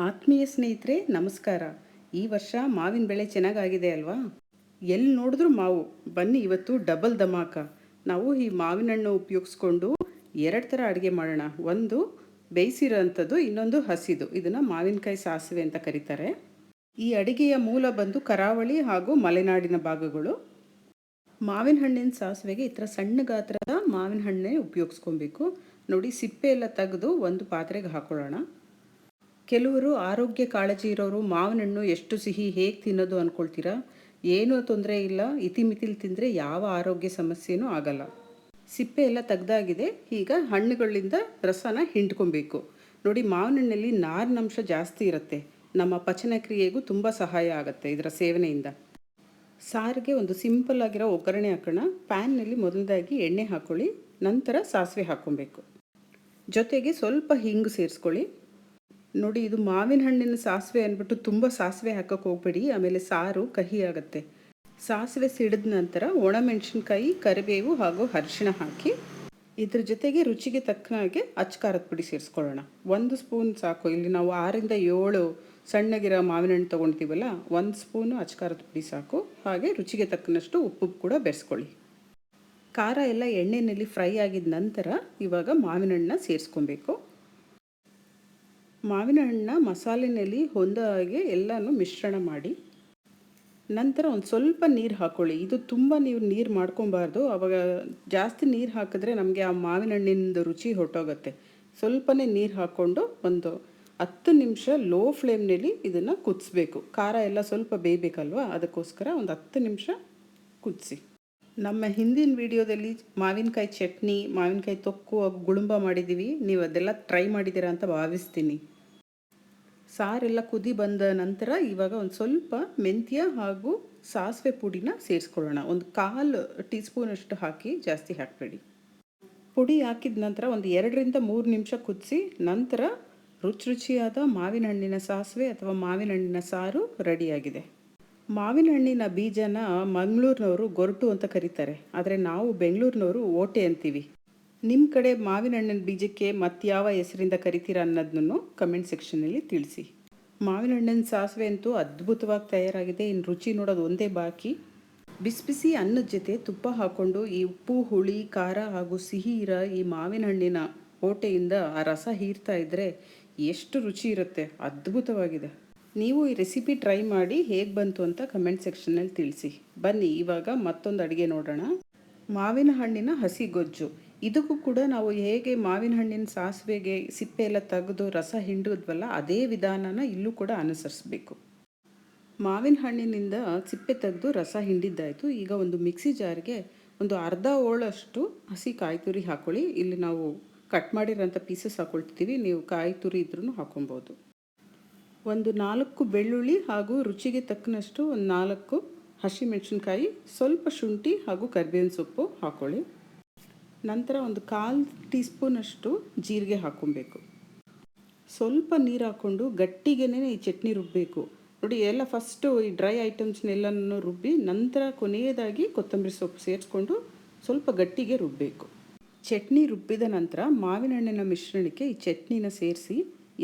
ಆತ್ಮೀಯ ಸ್ನೇಹಿತರೆ ನಮಸ್ಕಾರ. ಈ ವರ್ಷ ಮಾವಿನ ಬೆಳೆ ಚೆನ್ನಾಗಾಗಿದೆ ಅಲ್ವಾ? ಎಲ್ಲಿ ನೋಡಿದ್ರೂ ಮಾವು. ಬನ್ನಿ ಇವತ್ತು ಡಬಲ್ ಧಮಾಕ. ನಾವು ಈ ಮಾವಿನ ಹಣ್ಣು ಉಪಯೋಗಿಸ್ಕೊಂಡು ಎರಡು ಥರ ಅಡುಗೆ ಮಾಡೋಣ. ಒಂದು ಬೇಯಿಸಿರೋ ಅಂಥದ್ದು, ಇನ್ನೊಂದು ಹಸಿದು. ಇದನ್ನು ಮಾವಿನಕಾಯಿ ಸಾಸಿವೆ ಅಂತ ಕರೀತಾರೆ. ಈ ಅಡುಗೆಯ ಮೂಲ ಬಂದು ಕರಾವಳಿ ಹಾಗೂ ಮಲೆನಾಡಿನ ಭಾಗಗಳು. ಮಾವಿನ ಹಣ್ಣಿನ ಸಾಸಿವೆಗೆ ಈ ಥರ ಸಣ್ಣ ಗಾತ್ರದ ಮಾವಿನ ಹಣ್ಣೇ ಉಪಯೋಗಿಸ್ಕೊಬೇಕು. ನೋಡಿ, ಸಿಪ್ಪೆ ಎಲ್ಲ ತೆಗೆದು ಒಂದು ಪಾತ್ರೆಗೆ ಹಾಕೊಳ್ಳೋಣ. ಕೆಲವರು ಆರೋಗ್ಯ ಕಾಳಜಿ ಇರೋರು ಮಾವಿನ ಹಣ್ಣು ಎಷ್ಟು ಸಿಹಿ ಹೇಗೆ ತಿನ್ನೋದು ಅಂದ್ಕೊಳ್ತೀರಾ? ಏನೂ ತೊಂದರೆ ಇಲ್ಲ. ಇತಿಮಿತಿಲಿ ತಿಂದರೆ ಯಾವ ಆರೋಗ್ಯ ಸಮಸ್ಯೆನೂ ಆಗಲ್ಲ. ಸಿಪ್ಪೆ ಎಲ್ಲ ತೆಗ್ದಾಗಿದೆ. ಈಗ ಹಣ್ಣುಗಳಿಂದ ರಸನ ಹಿಂಡ್ಕೊಬೇಕು. ನೋಡಿ, ಮಾವಿನ ಹಣ್ಣಲ್ಲಿ ನಾರಿನಂಶ ಜಾಸ್ತಿ ಇರುತ್ತೆ. ನಮ್ಮ ಪಚನ ಕ್ರಿಯೆಗೂ ತುಂಬ ಸಹಾಯ ಆಗುತ್ತೆ ಇದರ ಸೇವನೆಯಿಂದ. ಸಾರಿಗೆ ಒಂದು ಸಿಂಪಲ್ ಆಗಿರೋ ಒಗ್ಗರಣೆ ಹಾಕೋಣ. ಪ್ಯಾನ್ನಲ್ಲಿ ಮೊದಲದಾಗಿ ಎಣ್ಣೆ ಹಾಕ್ಕೊಳ್ಳಿ, ನಂತರ ಸಾಸಿವೆ ಹಾಕ್ಕೊಬೇಕು. ಜೊತೆಗೆ ಸ್ವಲ್ಪ ಹಿಂಗು ಸೇರಿಸ್ಕೊಳ್ಳಿ. ನೋಡಿ, ಇದು ಮಾವಿನ ಹಣ್ಣಿನ ಸಾಸಿವೆ ಅಂದ್ಬಿಟ್ಟು ತುಂಬ ಸಾಸಿವೆ ಹಾಕೋಕ್ಕೆ ಹೋಗ್ಬೇಡಿ, ಆಮೇಲೆ ಸಾರು ಕಹಿ ಆಗುತ್ತೆ. ಸಾಸಿವೆ ಸಿಡಿದ ನಂತರ ಒಣಮೆಣಸಿನ್ಕಾಯಿ, ಕರಿಬೇವು ಹಾಗೂ ಅರಿಶಿಣ ಹಾಕಿ ಇದ್ರ ಜೊತೆಗೆ ರುಚಿಗೆ ತಕ್ಕ ಹಾಗೆ ಅಚ್ಕಾರದ ಪುಡಿ ಸೇರಿಸ್ಕೊಳ್ಳೋಣ. 1 ಸ್ಪೂನ್ ಸಾಕು. ಇಲ್ಲಿ ನಾವು 6ರಿಂದ 7 ಸಣ್ಣಗಿರೋ ಮಾವಿನ ಹಣ್ಣು ತೊಗೊಳ್ತೀವಲ್ಲ, 1 ಸ್ಪೂನು ಅಚ್ಕಾರದ ಪುಡಿ ಸಾಕು. ಹಾಗೆ ರುಚಿಗೆ ತಕ್ಕನಷ್ಟು ಉಪ್ಪು ಕೂಡ ಬೆರೆಸ್ಕೊಳ್ಳಿ. ಖಾರ ಎಲ್ಲ ಎಣ್ಣೆಯಲ್ಲಿ ಫ್ರೈ ಆಗಿದ ನಂತರ ಇವಾಗ ಮಾವಿನ ಹಣ್ಣನ್ನ ಸೇರಿಸ್ಕೊಬೇಕು. ಮಾವಿನ ಹಣ್ಣನ್ನ ಮಸಾಲೆಯಲ್ಲಿ ಹೊಂದೋ ಹಾಗೆ ಎಲ್ಲನೂ ಮಿಶ್ರಣ ಮಾಡಿ ನಂತರ ಒಂದು ಸ್ವಲ್ಪ ನೀರು ಹಾಕ್ಕೊಳ್ಳಿ. ಇದು ತುಂಬ ನೀವು ನೀರು ಮಾಡ್ಕೊಬಾರ್ದು, ಆವಾಗ ಜಾಸ್ತಿ ನೀರು ಹಾಕಿದ್ರೆ ನಮಗೆ ಆ ಮಾವಿನ ಹಣ್ಣಿಂದು ರುಚಿ ಹೊರಟೋಗುತ್ತೆ. ಸ್ವಲ್ಪನೇ ನೀರು ಹಾಕ್ಕೊಂಡು ಒಂದು 10 ನಿಮಿಷ ಲೋ ಫ್ಲೇಮ್ನಲ್ಲಿ ಇದನ್ನು ಕುದಿಸ್ಬೇಕು. ಖಾರ ಎಲ್ಲ ಸ್ವಲ್ಪ ಬೇಯಬೇಕಲ್ವ, ಅದಕ್ಕೋಸ್ಕರ ಒಂದು 10 ನಿಮಿಷ ಕುದಿಸಿ. ನಮ್ಮ ಹಿಂದಿನ ವಿಡಿಯೋದಲ್ಲಿ ಮಾವಿನಕಾಯಿ ಚಟ್ನಿ, ಮಾವಿನಕಾಯಿ ತೊಕ್ಕು, ಗುಳುಂಬ ಮಾಡಿದ್ದೀವಿ. ನೀವು ಅದೆಲ್ಲ ಟ್ರೈ ಮಾಡಿದ್ದೀರಾ ಅಂತ ಭಾವಿಸ್ತೀನಿ. ಸಾರೆಲ್ಲ ಕುದಿ ಬಂದ ನಂತರ ಇವಾಗ ಒಂದು ಸ್ವಲ್ಪ ಮೆಂತ್ಯ ಹಾಗೂ ಸಾಸಿವೆ ಪುಡಿನ ಸೇರಿಸ್ಕೊಳ್ಳೋಣ. ಒಂದು 1/4 ಟೀ ಸ್ಪೂನಷ್ಟು ಹಾಕಿ, ಜಾಸ್ತಿ ಹಾಕಬೇಡಿ. ಪುಡಿ ಹಾಕಿದ ನಂತರ ಒಂದು 2ರಿಂದ 3 ನಿಮಿಷ ಕುದಿಸಿ ನಂತರ ರುಚಿಯಾದ ಮಾವಿನ ಹಣ್ಣಿನ ಸಾಸಿವೆ ಅಥವಾ ಮಾವಿನ ಹಣ್ಣಿನ ಸಾರು ರೆಡಿಯಾಗಿದೆ. ಮಾವಿನ ಹಣ್ಣಿನ ಬೀಜನ ಮಂಗಳೂರಿನವರು ಗೊರಟು ಅಂತ ಕರೀತಾರೆ, ಆದರೆ ನಾವು ಬೆಂಗಳೂರಿನವರು ಓಟೆ ಅಂತೀವಿ. ನಿಮ್ಮ ಕಡೆ ಮಾವಿನ ಹಣ್ಣಿನ ಬೀಜಕ್ಕೆ ಯಾವ ಹೆಸರಿಂದ ಕರಿತೀರಾ ಅನ್ನೋದನ್ನು ಕಮೆಂಟ್ ಸೆಕ್ಷನಲ್ಲಿ ತಿಳಿಸಿ. ಮಾವಿನ ಹಣ್ಣಿನ ಸಾಸಿವೆ ಅಂತೂ ಅದ್ಭುತವಾಗಿ ತಯಾರಾಗಿದೆ. ಇನ್ನು ರುಚಿ ನೋಡೋದು ಒಂದೇ ಬಾಕಿ. ಬಿಸಿ ಬಿಸಿ ಅನ್ನದ ಜೊತೆ ತುಪ್ಪ ಹಾಕ್ಕೊಂಡು ಈ ಉಪ್ಪು, ಹುಳಿ, ಖಾರ ಹಾಗೂ ಸಿಹಿ ಇರೋ ಈ ಮಾವಿನ ಹಣ್ಣಿನ ಓಟೆಯಿಂದ ಆ ರಸ ಹೀರ್ತಾ ಇದ್ದರೆ ಎಷ್ಟು ರುಚಿ ಇರುತ್ತೆ. ಅದ್ಭುತವಾಗಿದೆ. ನೀವು ಈ ರೆಸಿಪಿ ಟ್ರೈ ಮಾಡಿ ಹೇಗೆ ಬಂತು ಅಂತ ಕಮೆಂಟ್ ಸೆಕ್ಷನಲ್ಲಿ ತಿಳಿಸಿ. ಬನ್ನಿ ಇವಾಗ ಮತ್ತೊಂದು ಅಡುಗೆ ನೋಡೋಣ. ಮಾವಿನ ಹಣ್ಣಿನ ಹಸಿ ಗೊಜ್ಜು. ಇದಕ್ಕೂ ಕೂಡ ನಾವು ಹೇಗೆ ಮಾವಿನ ಹಣ್ಣಿನ ಸಾಸಿವೆಗೆ ಸಿಪ್ಪೆ ಎಲ್ಲ ತೆಗೆದು ರಸ ಹಿಂಡಿದ್ವಲ್ಲ, ಅದೇ ವಿಧಾನನ ಇಲ್ಲೂ ಕೂಡ ಅನುಸರಿಸಬೇಕು. ಮಾವಿನ ಹಣ್ಣಿನಿಂದ ಸಿಪ್ಪೆ ತೆಗೆದು ರಸ ಹಿಂಡಿದ್ದಾಯಿತು. ಈಗ ಒಂದು ಮಿಕ್ಸಿ ಜಾರ್ಗೆ ಒಂದು ಅರ್ಧ ಹೋಳಷ್ಟು ಹಸಿ ಕಾಯಿ ತುರಿ ಹಾಕ್ಕೊಳ್ಳಿ. ಇಲ್ಲಿ ನಾವು ಕಟ್ ಮಾಡಿರೋಂಥ ಪೀಸಸ್ ಹಾಕ್ಕೊಳ್ತಿದ್ದೀವಿ, ನೀವು ಕಾಯಿ ತುರಿ ಇದ್ರೂ ಹಾಕೊಬೋದು. ಒಂದು 4 ಬೆಳ್ಳುಳ್ಳಿ ಹಾಗೂ ರುಚಿಗೆ ತಕ್ಕನಷ್ಟು ಒಂದು 4 ಹಸಿಮೆಣಸಿನ್ಕಾಯಿ, ಸ್ವಲ್ಪ ಶುಂಠಿ ಹಾಗೂ ಕರಿಬೇವಿನ ಸೊಪ್ಪು ಹಾಕ್ಕೊಳ್ಳಿ. ನಂತರ ಒಂದು 1/4 ಟೀ ಸ್ಪೂನಷ್ಟು ಜೀರಿಗೆ ಹಾಕ್ಕೊಬೇಕು. ಸ್ವಲ್ಪ ನೀರು ಹಾಕ್ಕೊಂಡು ಗಟ್ಟಿಗೆನೇ ಈ ಚಟ್ನಿ ರುಬ್ಬಬೇಕು. ನೋಡಿ, ಎಲ್ಲ ಫಸ್ಟು ಈ ಡ್ರೈ ಐಟಮ್ಸ್ನೆಲ್ಲನೂ ರುಬ್ಬಿ ನಂತರ ಕೊನೆಯದಾಗಿ ಕೊತ್ತಂಬರಿ ಸೊಪ್ಪು ಸೇರಿಸ್ಕೊಂಡು ಸ್ವಲ್ಪ ಗಟ್ಟಿಗೆ ರುಬ್ಬಬೇಕು. ಚಟ್ನಿ ರುಬ್ಬಿದ ನಂತರ ಮಾವಿನ ಹಣ್ಣಿನ ಮಿಶ್ರಣಕ್ಕೆ ಈ ಚಟ್ನಿನ ಸೇರಿಸಿ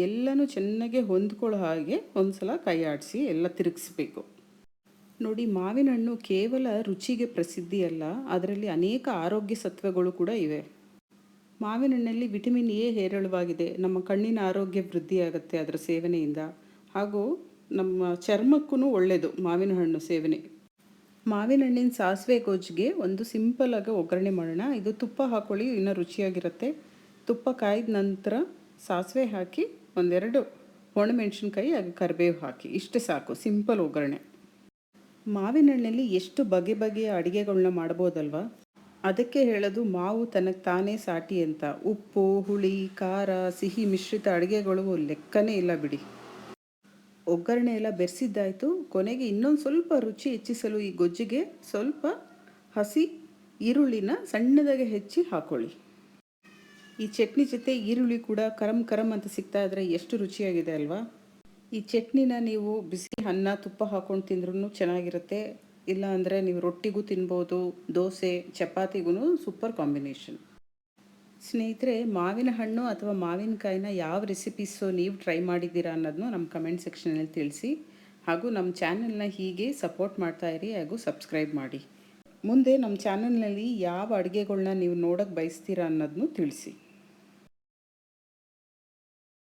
ಎಲ್ಲನೂ ಚೆನ್ನಾಗಿ ಹೊಂದ್ಕೊಳ್ಳೋ ಹಾಗೆ ಒಂದು ಸಲ ಕೈ ಆಡಿಸಿ ಎಲ್ಲ ತಿರುಗಿಸ್ಬೇಕು. ನೋಡಿ, ಮಾವಿನ ಹಣ್ಣು ಕೇವಲ ರುಚಿಗೆ ಪ್ರಸಿದ್ಧಿ ಅಲ್ಲ, ಅದರಲ್ಲಿ ಅನೇಕ ಆರೋಗ್ಯ ಸತ್ವಗಳು ಕೂಡ ಇವೆ. ಮಾವಿನ ಹಣ್ಣಲ್ಲಿ ವಿಟಮಿನ್ ಎ ಹೇರಳವಾಗಿದೆ. ನಮ್ಮ ಕಣ್ಣಿನ ಆರೋಗ್ಯ ವೃದ್ಧಿಯಾಗುತ್ತೆ ಅದರ ಸೇವನೆಯಿಂದ. ಹಾಗೂ ನಮ್ಮ ಚರ್ಮಕ್ಕೂ ಒಳ್ಳೆಯದು ಮಾವಿನ ಹಣ್ಣು ಸೇವನೆ. ಮಾವಿನ ಹಣ್ಣಿನ ಸಾಸಿವೆ ಗೊಜ್ಜಿಗೆ ಒಂದು ಸಿಂಪಲ್ ಆಗಿ ಒಗ್ಗರಣೆ ಮಾಡೋಣ. ಇದು ತುಪ್ಪ ಹಾಕ್ಕೊಳ್ಳಿ, ಇನ್ನೂ ರುಚಿಯಾಗಿರುತ್ತೆ. ತುಪ್ಪ ಕಾಯ್ದ ನಂತರ ಸಾಸಿವೆ ಹಾಕಿ 1-2 ಒಣಮೆಣಸಿನ್ಕಾಯಿ ಹಾಗೂ ಕರಿಬೇವು ಹಾಕಿ, ಇಷ್ಟೇ ಸಾಕು. ಸಿಂಪಲ್ ಒಗ್ಗರಣೆ. ಮಾವಿನ ಹಣ್ಣಲ್ಲಿ ಎಷ್ಟು ಬಗೆಯ ಅಡುಗೆಗಳನ್ನ ಮಾಡ್ಬೋದಲ್ವ. ಅದಕ್ಕೆ ಹೇಳೋದು ಮಾವು ತನಗೆ ತಾನೇ ಸಾಟಿ ಅಂತ. ಉಪ್ಪು, ಹುಳಿ, ಖಾರ, ಸಿಹಿ ಮಿಶ್ರಿತ ಅಡುಗೆಗಳು ಲೆಕ್ಕನೇ ಇಲ್ಲ ಬಿಡಿ. ಒಗ್ಗರಣೆ ಎಲ್ಲ ಬೆರೆಸಿದ್ದಾಯಿತು. ಕೊನೆಗೆ ಇನ್ನೊಂದು ಸ್ವಲ್ಪ ರುಚಿ ಹೆಚ್ಚಿಸಲು ಈ ಗೊಜ್ಜಿಗೆ ಸ್ವಲ್ಪ ಹಸಿ ಈರುಳ್ಳಿನ ಸಣ್ಣದಾಗಿ ಹೆಚ್ಚಿ ಹಾಕ್ಕೊಳ್ಳಿ. ಈ ಚಟ್ನಿ ಜೊತೆ ಈರುಳ್ಳಿ ಕೂಡ ಕರಮ್ ಅಂತ ಸಿಗ್ತಾ ಇದ್ರೆ ಎಷ್ಟು ರುಚಿಯಾಗಿದೆ ಅಲ್ವಾ. ಈ ಚಟ್ನಿನ ನೀವು ಬಿಸಿ ಅನ್ನ, ತುಪ್ಪ ಹಾಕ್ಕೊಂಡು ತಿಂದ್ರೂ ಚೆನ್ನಾಗಿರುತ್ತೆ. ಇಲ್ಲ ಅಂದರೆ ನೀವು ರೊಟ್ಟಿಗೂ ತಿನ್ಬೋದು, ದೋಸೆ, ಚಪಾತಿಗೂ ಸೂಪರ್ ಕಾಂಬಿನೇಷನ್. ಸ್ನೇಹಿತರೆ, ಮಾವಿನ ಹಣ್ಣು ಅಥವಾ ಮಾವಿನಕಾಯಿನ ಯಾವ ರೆಸಿಪೀಸು ನೀವು ಟ್ರೈ ಮಾಡಿದ್ದೀರಾ ಅನ್ನೋದನ್ನು ನಮ್ಮ ಕಮೆಂಟ್ ಸೆಕ್ಷನಲ್ಲಿ ತಿಳಿಸಿ. ಹಾಗೂ ನಮ್ಮ ಚಾನಲ್ನ ಹೀಗೆ ಸಪೋರ್ಟ್ ಮಾಡ್ತಾಯಿರಿ ಹಾಗೂ ಸಬ್ಸ್ಕ್ರೈಬ್ ಮಾಡಿ. ಮುಂದೆ ನಮ್ಮ ಚಾನಲ್ನಲ್ಲಿ ಯಾವ ಅಡುಗೆಗಳ್ನ ನೀವು ನೋಡೋಕ್ಕೆ ಬಯಸ್ತೀರಾ ಅನ್ನೋದನ್ನು ತಿಳಿಸಿ.